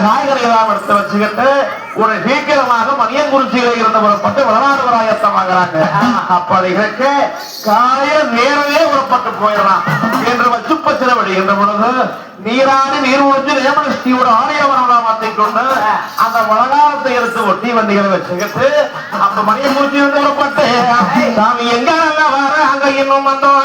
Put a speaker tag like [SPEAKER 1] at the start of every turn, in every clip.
[SPEAKER 1] காய்கறி எல்லாம் எடுத்து வச்சுக்கிட்டு ஒரு சீக்கிரமாக மதியங்குறிச்சியில இருந்த புறப்பட்டு வளநாடுவராயத்தமாகறாங்க. அப்படி இருக்க காய நேரவே புறப்பட்டு போயிடலாம் என்று வச்சுப்பச்சில விடுகின்ற பொழுது நீராடி நீர் ஒழிஞ்சு ரேமணஸ்ரீயோட ஆலயவரமாத்தை கொண்டு அந்த வளகாலத்தை எடுத்து ஒட்டி வண்டிகளை வச்சுக்கிட்டு அப்ப மதியங்குறிச்சி வந்து புறப்பட்டு சாமி எங்க நல்லா வர அங்க இன்னும் வந்தோம்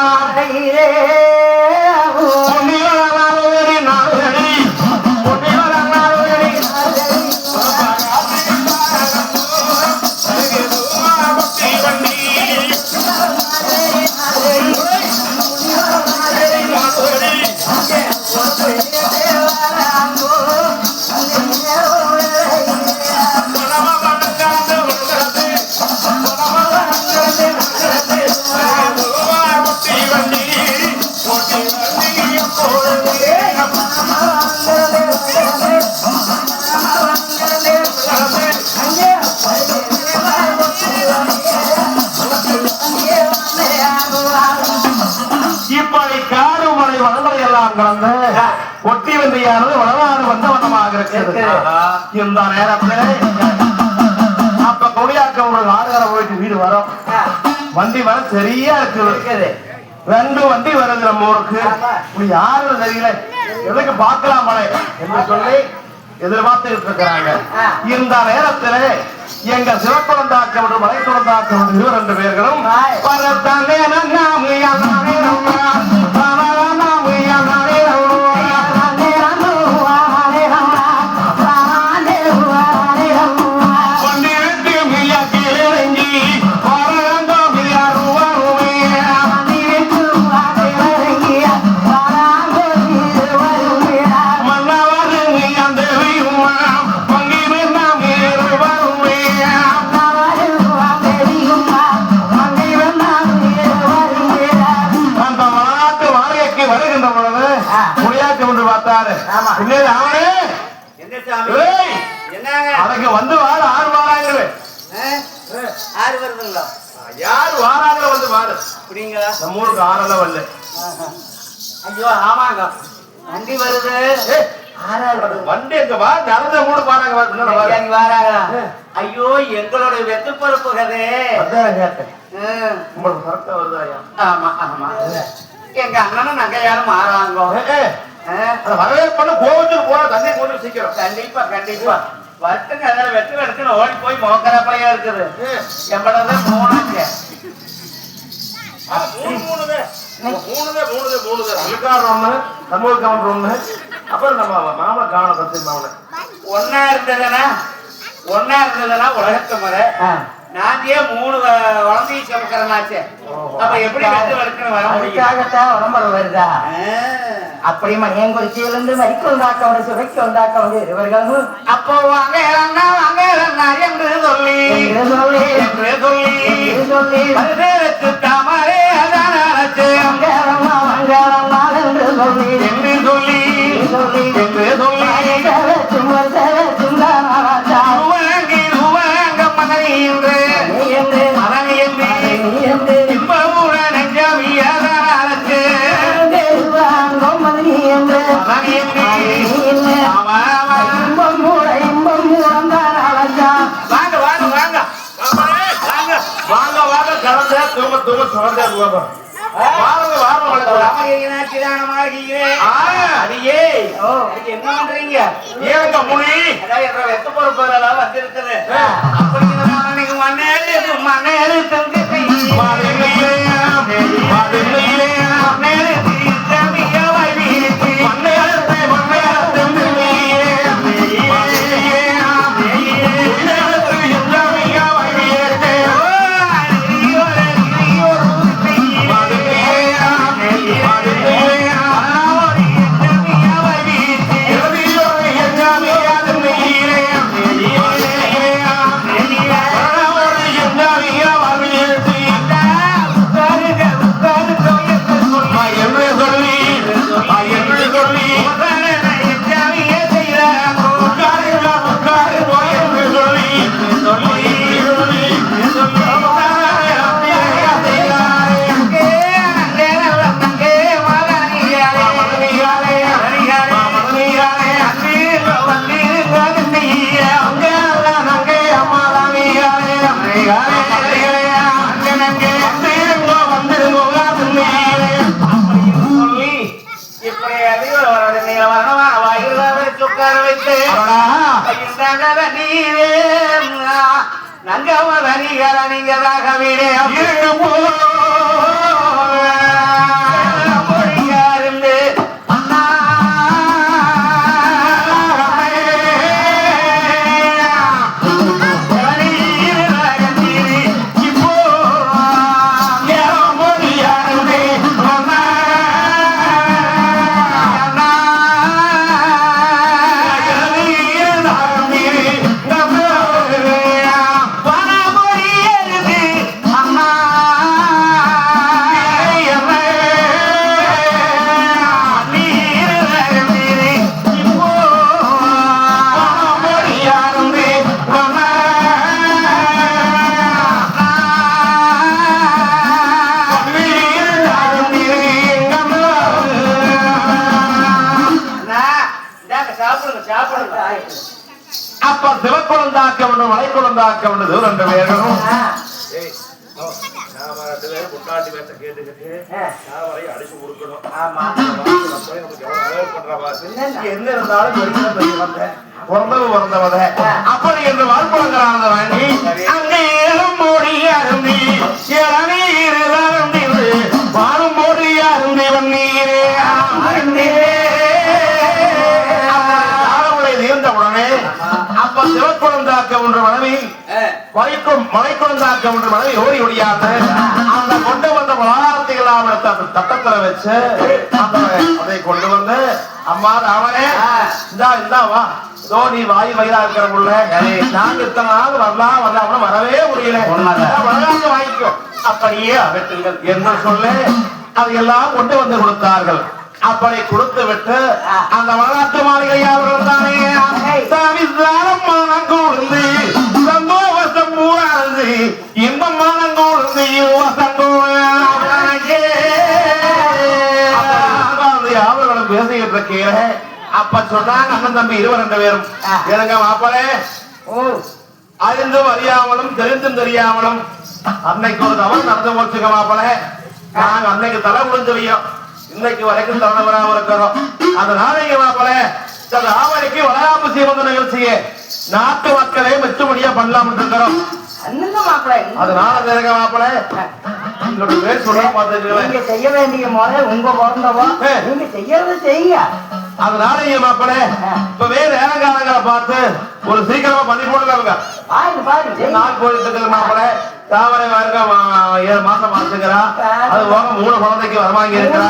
[SPEAKER 1] ஒட்டி வந்தியானது வளநாடு வந்த வண்ணமாக இருக்கிறது. இந்த நேரத்தில் அப்ப கொடியாக்க ஒரு ஆறுகார போயிட்டு வீடு வரும். வண்டி வர சரியா இருக்குது. 2 வண்டி வருது நம்ம ஊருக்கு. யாரும் தெரியல எதுக்கு பார்க்கலாம் மழை என்று சொல்லி எதிர்பார்த்துட்டு இருக்கிறாங்க. இந்த நேரத்தில் எங்க சிவக்குழந்தாக்கம் மற்றும் மலை குழந்தாக்கம் 2 பேர்களும் அதுக்கு வந்து வாழ 6 வாராங்க.
[SPEAKER 2] 6 வருதுங்களா?
[SPEAKER 1] யாரு வாராங்க வந்து வாரு
[SPEAKER 2] அப்படிங்களா?
[SPEAKER 1] நம்ம ஊருக்கு 6 எல்லாம் வரல.
[SPEAKER 2] ஐயோ ஆமாங்க வண்டி வருது.
[SPEAKER 1] வண்டி எங்க வா நடந்த 3 வாராங்க
[SPEAKER 2] வாராங்களா? ஐயோ எங்களுடைய வெத்து பொறுப்பு கதே.
[SPEAKER 1] அதான் கேட்டேன் உங்களுக்கு கரெக்டா வருதாயா?
[SPEAKER 2] ஆமா ஆமா எங்க அண்ணனும் நாங்க யாரும் மாறாங்க.
[SPEAKER 1] வரவேற்பு கோவிச்சு போன தண்ணி போட்டு சீக்கிரம்.
[SPEAKER 2] கண்டிப்பா கண்டிப்பா வட்டுங்க. அதெல்லாம் வெட்டு எடுக்கணும். ஓடி போய் மோக்கரப்பையா இருக்குது. எவ்வளவு 3
[SPEAKER 1] அப்புறம் நம்ம மாமலை காண
[SPEAKER 2] ஒன்னா இருந்ததுன்னா உலகத்து முறை நான் 3 வளர்ந்து சமைக்கிறனாச்சு. அப்ப எப்படி வெட்டு எடுக்கணும் வர முடியாகத்தான் உடம்புல வருதா? அப்படி மணியங்குறிச்சியில இருந்து மறிக்கொள் தாக்க சுவைக்கு வந்தாக்க இவர்களும் அப்போ வாங்க என்று சொல்லி தாமரே அதான் என்று என்ன பண்றீங்க? வெத்த பொறுப்பு வந்திருக்குது. நீரே நங்கமத நீகர நீங்கதாக வீடே மொழியாருந்து
[SPEAKER 1] அப்ப சிவக்குழந்தாக்கம் ஒன்று மலைக்குழந்தாக்கம் ஒன்று ரெண்டு பேரும் என்ன இருந்தாலும் பிறந்தவத அப்படி என்று வாழ்ப்புறங்கிறான வாங்கி அங்கே ஏழும் மோடி அருந்தி இளநீர் வாழும் மோடி அருந்தி வந்தீரே நீர்ந்த உடனே அப்ப சிவக்குழந்தாக்க ஒன்று மனைவி மலைக்குழந்தாக்க ஒன்று மனைவி ஓடி ஒடியாத அந்த கொண்டு வந்த பலகாரத்தையெல்லாம் அந்த தட்டத்துல வச்சு அதை கொண்டு வந்து அம்மா அவனே இந்தா வா நீ வாய் வயதா இருக்கிற புள்ள நாங்க இத்தனை நாள் வரலாம் வரவே முடியல வரலாறு வாங்கிக்கோ அப்படியே அகற்றுங்கள் என்று சொல்லி அதையெல்லாம் கொண்டு வந்து கொடுத்தார்கள் அப்படி கொடுத்து விட்டு அந்த வரலாற்று மாளிகை அவர்கள் தானே கூர்ந்து சந்தோஷம் பூராந்து இன்பமானம் கூர்ந்து அவர்களும் பேசிக்கிட்டு இருக்கீங்க அப்ப சொன்னாங்க அண்ணன் தம்பி 22 பேரும் எனக்கு மாப்பிளே அறிந்தும் அறியாமலும் தெரிந்தும் தெரியாமலும் அன்னைக்கு ஒரு தவறு நடந்து போச்சுங்க மாப்பிளே நாங்க அன்னைக்கு தலை முடிஞ்சு வையோம் இன்னைக்கு வரைக்கும் தலைவராக இருக்கிறோம் அதனால இங்க மாப்பிளே ஆவணிக்கு வளராப்பு செய்வது நிகழ்ச்சியை நாட்டு மக்களை மெச்சுமடியா பண்ணலாம் இருக்கிறோம் அதனால தெரியுங்க மாப்பிளே உங்களோட பேர் சொல்ல பார்த்துருக்கீங்க
[SPEAKER 2] செய்ய வேண்டிய முறை உங்க பிறந்தவோ நீங்க செய்யறது செய்ய
[SPEAKER 1] அதனால இங்க மாப்பிளே இப்ப வேற நேரங்காலங்களை பார்த்து ஒரு சீக்கிரமா பண்ணி போடுங்க நாள் போயிட்டு இருக்குது மாப்பிளே தாமரை 7 மாசம் ஆச்சுக்கிறா அது போக 3 குழந்தைக்கு வரமாங்கி இருக்கிறா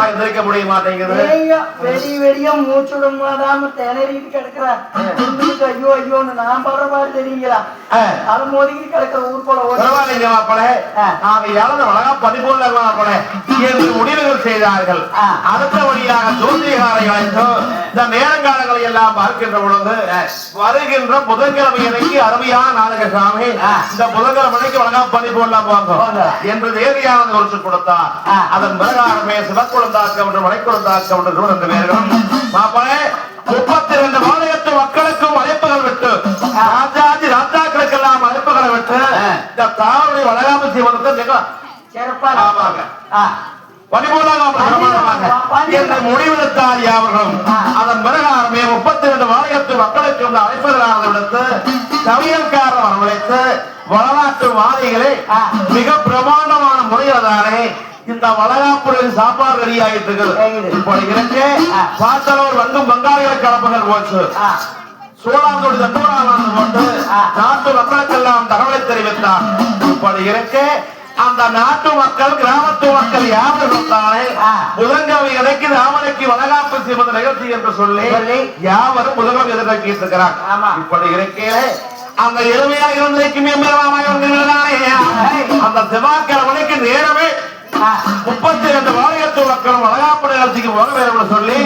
[SPEAKER 1] எந்திரிக்க முடிய மாட்டேங்குது
[SPEAKER 2] வெளிய மூச்சுட மாதாம திணறிட்டு கிடக்குறா ஐயோ ஐயோன்னு நான் படுற மாதிரி தெரியுங்களா அது மோதிக்கிட்டு கிடக்குற ஊர் போல
[SPEAKER 1] பரவாயில்லைங்க மாப்பிளே நாங்க இழந்த அழகா பதிப்போல மாப்பிளே என்று முடிவுகள் செய்தார்கள் அடுத்தபடியாக ஜோதிகாரை அழைத்தோம் இந்த நேரங்காலங்களை எல்லாம் பார்க்கின்ற பொழுது வருகின்ற புதன்கிழமை அன்னைக்கு அருமையான நாடக சாமி இந்த புதன்கிழமைக்கு அழகா பணி போடலாம் போங்க என்று தேவியானது குறிச்சு கொடுத்தார் அதன் பிரகாரமே சிவக்குழந்தாக்கம் என்று மலைக்குழந்தாக்கம் என்று 2 பேர்களும் மாப்பிளே 32 மாநிலத்து மக்களுக்கும் அழைப்புகள் விட்டு ராஜாக்களுக்கு எல்லாம் அழைப்புகளை விட்டு இந்த தாவரை வளராமல் செய்வதற்கு மிக சிறப்பாக முடிவெடுத்தார் அவர்களும் அதன் பிரகாரமே 32 மாநிலத்து மக்களுக்கு அழைப்புகளாக விடுத்து சமையல்காரர் வரவழைத்து வரலாற்று வாதிகளை மிக பிரமாண்டமான முறையில்தானே இந்த வளகாப்புறையில் சாப்பாடு ரெடி ஆகிட்டு இருக்குது இப்ப பார்த்தவர் வந்தும் பங்காளிகள் கலப்புகள் போச்சு சோழாந்தோடு தண்டோரானது கொண்டு நாட்டு மக்களுக்கெல்லாம் தகவலை தெரிவித்தார் இப்படி இருக்க அந்த நாட்டு மக்கள் கிராமத்து மக்கள் யாவரும் தானே புதன்கிழமை இடைக்கு ராமனுக்கு வளகாப்பு செய்வது நிகழ்ச்சி என்று சொல்லி யாவரும் புதன்கிழமை எதிர்நோக்கிட்டு இருக்கிறார் இப்படி இருக்கையிலே அந்த எளிமையாக இருந்ததைக்குமே அந்த செவ்வாய்க்கிழமைக்கு நேரமே 32 மாநிலத்து மக்களும் வளகாப்பு நிகழ்ச்சிக்கு போக வேண்டும் சொல்லி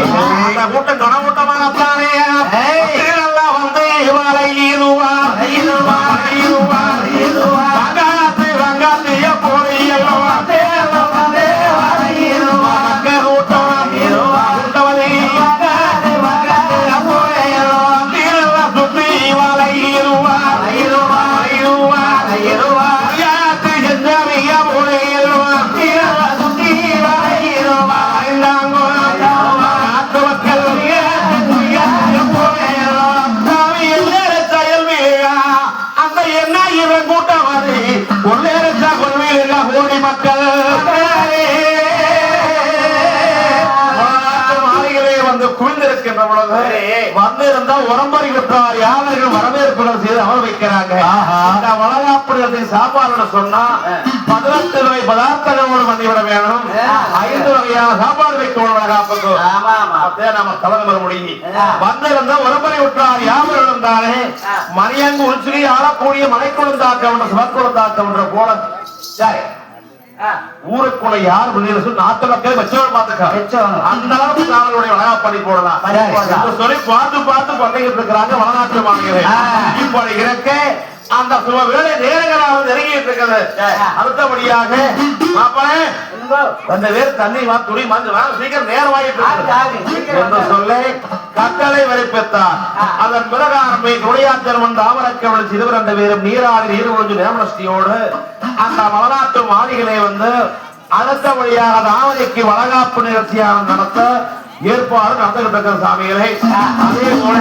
[SPEAKER 1] அந்த கூட்டம் கனகூட்டமாகத்தானே நல்லா வந்து வங்காத்திய போய் குவிந்திருக்கின்ற பொழுது வந்து இருந்தா உரம்பரி விட்டார் யாவர்கள் வரவேற்புகள் செய்து அமர் வைக்கிறாங்க. இந்த வளகாப்பு சாப்பாடு சொன்னா 18 வகை பதார்த்தங்களோடு பண்ணிவிட வேணும். 5 வகையான சாப்பாடு வைக்கணும் வளகாப்புக்கு. நம்ம தலைமை வர முடியும். வந்திருந்தா உரம்பரி விட்டார் யாவர்கள் இருந்தாலே மணியங்கு உள்சுரி ஆளக்கூடிய மனைக்குழுந்தாக்க சிவக்குழுந்தாக்க போல சரி ஊருக்குள்ள யார் நாட்டு மக்கள் வச்சவன் பார்த்துக்க அந்த அளவுக்கு அவர்களுடைய வளகாப்படி போடலாம் சொல்லி பார்த்து பார்த்து பண்ணிக்கிட்டு இருக்கிறாங்க வளநாட்டு மாநில. இப்படி இருக்க அந்த சுப வேலை நேரங்களாக நெருங்கிட்டு இருக்கிறது. அடுத்தபடியாக மாப்பிளே அந்த பேர் தண்ணி துணி மஞ்சள் சீக்கிரம் நேரமாயிட்டு என்று சொல்லி கட்டளை வரைப்பித்தார். அதன் பிரகாரமே குடியாச்சல் தாமரக்கவள் சிறுவர் என்ற பேரும் நீராடி நீர் ஒழிஞ்சு நேமனஸ்தியோடு அந்த வளநாட்டு மாளிகளை வந்து அடுத்தபடியாக தாமரைக்கு வளகாப்பு நிகழ்ச்சியாக நடத்த ஏற்பாடு நடந்துகிட்டு இருக்கிற சாமிகளை. அதே போல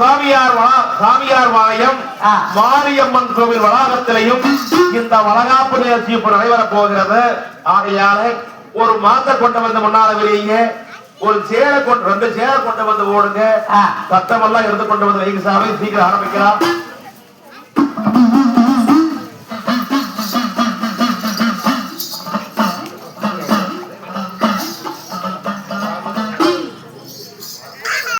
[SPEAKER 1] சாமியார் வாலயம் மாரியம்மன் கோவில் வளாகத்திலையும் இந்த வளகாப்பு நிகழ்ச்சி இப்ப நடைபெறப் போகிறது. ஆகையாலே ஒரு மாத்த கொண்டு வந்து முன்னால வெளியே ஒரு சேரை கொண்டு 2 சேரை கொண்டு வந்து ஓடுங்க. சத்தமெல்லாம் எடுத்து கொண்டு வந்து வைக்க சாமி சீக்கிரம் ஆரம்பிக்கலாம்.